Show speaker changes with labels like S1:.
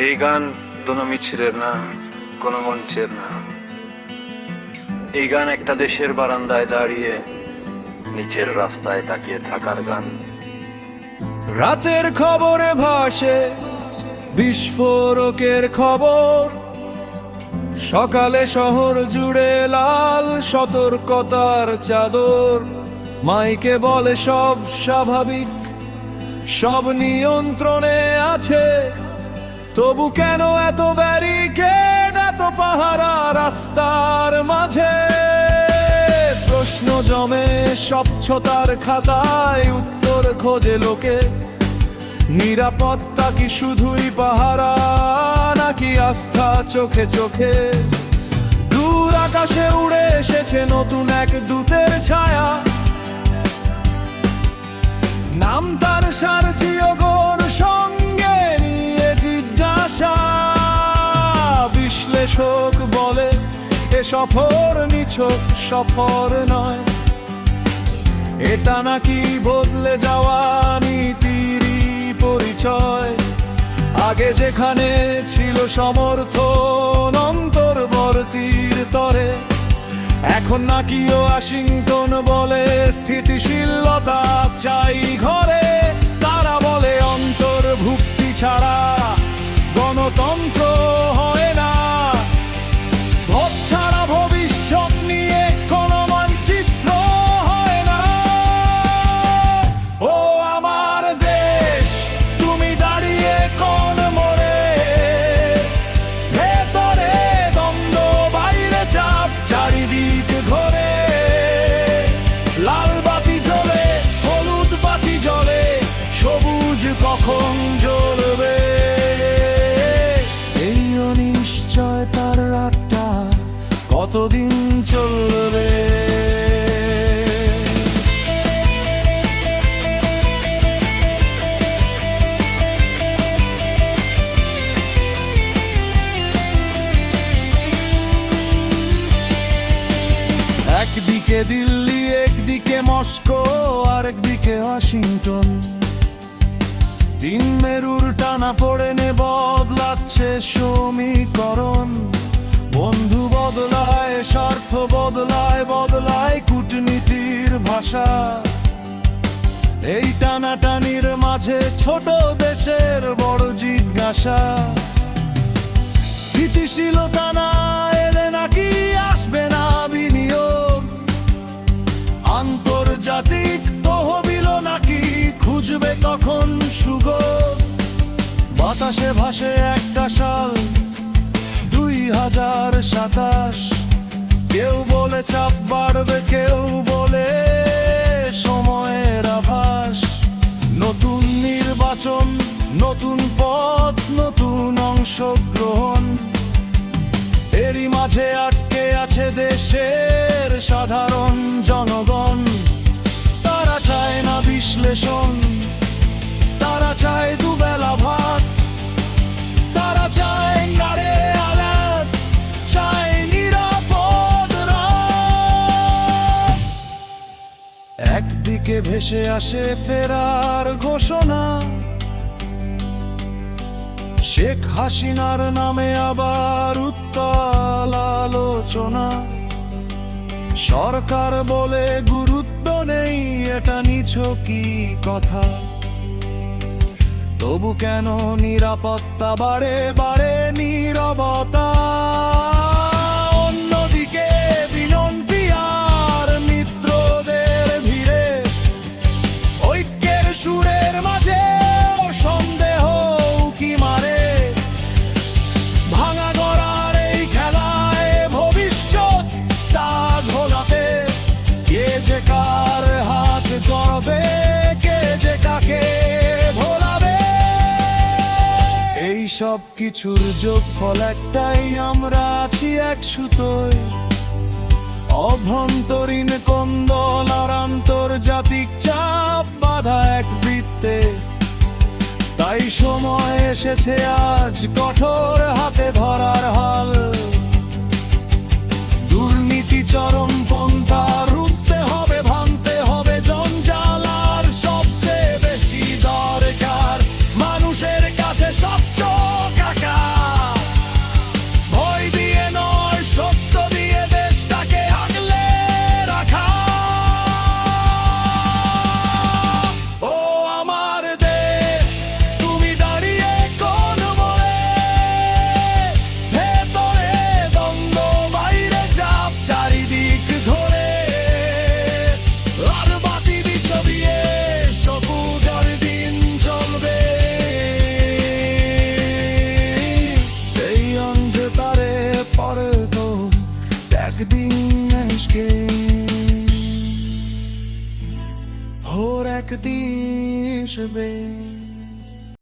S1: এই গান কোনো মিছিলের না, কোনো মঞ্চের না। এই গান একটা দেশের বারান্দায় দাঁড়িয়ে নিচের রাস্তায় তাকিয়ে থাকার গান।
S2: রাতের খবরে ভাসে বিস্ফোরকের খবর, সকালে শহর জুড়ে লাল সতর্কতার চাদর। মাইকে বলে সব স্বাভাবিক, সব নিয়ন্ত্রণে আছে, তবু কেন এত ব্যারিকেড, এত পাহারা রাস্তার মাঝে? প্রশ্ন জমে স্বচ্ছতার খাতায়, উত্তর খোঁজে লোকে। নিরাপত্তা কি শুধুই পাহারা, নাকি আস্থা চোখে চোখে? দূর আকাশে উড়ে এসেছে নতুন এক দূতের ছায়া, নাম তার সার্জিওগোর, সঙ্গে নিয়ে জিজ্ঞাসা। বিশ্লেষক বলে এ সফর নিছক সফর নয়, এটা নাকি বদলে যাওয়া নীতিরই পরিচয়। আগে যেখানে ছিল সমর্থন অন্তর্বর্তীর তরে, এখন নাকি ওয়াশিংটন বলে স্থিতিশীলতা চাই ঘরে। তারা বলে অন্তর্ভুক্তি ছাড়া গণতন্ত্র হয় না, ভোট ছাড়া ভবিষ্যৎ নিয়ে কোনো মানচিত্র হয় না। ও আমার দেশ, তুমি দাঁড়িয়ে কোন মোড়ে? ভেতরে দ্বন্দ্ব, বাইরে চাপ, চারিদিক ঘোরে। লাল বাতি জ্বলে, হলুদ বাতি জ্বলে, সবুজ কখন জ্বলবে? এই অনিশ্চয়তার রাতটা কতদিন চলবে? একদিকে দিল্লি, একদিকে মস্কো, আরেকদিকে ওয়াশিংটন। তিন মেরুর টানা পড়েনে বদলাচ্ছে সমীকরণ। বন্ধু বদলায়, স্বার্থ বদলায়, বদলায় কূটনীতির ভাষা। এই টানাটানির মাঝে ছোট দেশের বড় জিজ্ঞাসা, স্থিতিশীলতা না এলে নাকি আসবে না বিনিয়োগ? আন্তর্জাতিক তহবিল নাকি খুঁজবে তখন সুযোগ? বাতাসে ভাসে একটা সাল 2027, কেউ বলে চাপ বাড়বে, কেউ বলে সময়ের আভাস। নতুন নির্বাচন, নতুন পথ, নতুন অংশগ্রহণ। এরই মাঝে আটকে আছে দেশের সাধারণ জনগণ। তারা চায় না বিশ্লেষণ, তারা চায় দুবেলা ভাত, তারা চায় নারে আলাদ, চায় নিরাপদ রাত। একদিকে ভেসে আসে ফেরার ঘোষণা, শেখ হাসিনার নামে আবার উত্তাল আলোচনা। সরকার বলে গুরুত্ব নেই, এটা নিছকই কথা। তবু কেন নিরাপত্তা বাড়ে বাড়ে নীরবতা? অন্যদিকে বিনন্তি আর মিত্রদের ভিড়ে, ঐক্যের সুরের মাঝে সন্দেহ কি মারে। ভাঙা গড়ার এই খেলায় ভবিষ্যৎ তা ঘোলাতে, কে যে কার হাত গড়বে, কে যে কাকে ভোলাবে। এই সব কিছুর যোগফল একটাই, আমরা আছি এক সুতোয়। অভ্যন্তরীণ কোন্দল আর আন্তর্জাতিক চাপ বাধা এক বৃত্তে। তাই সময় এসেছে আজ কঠোর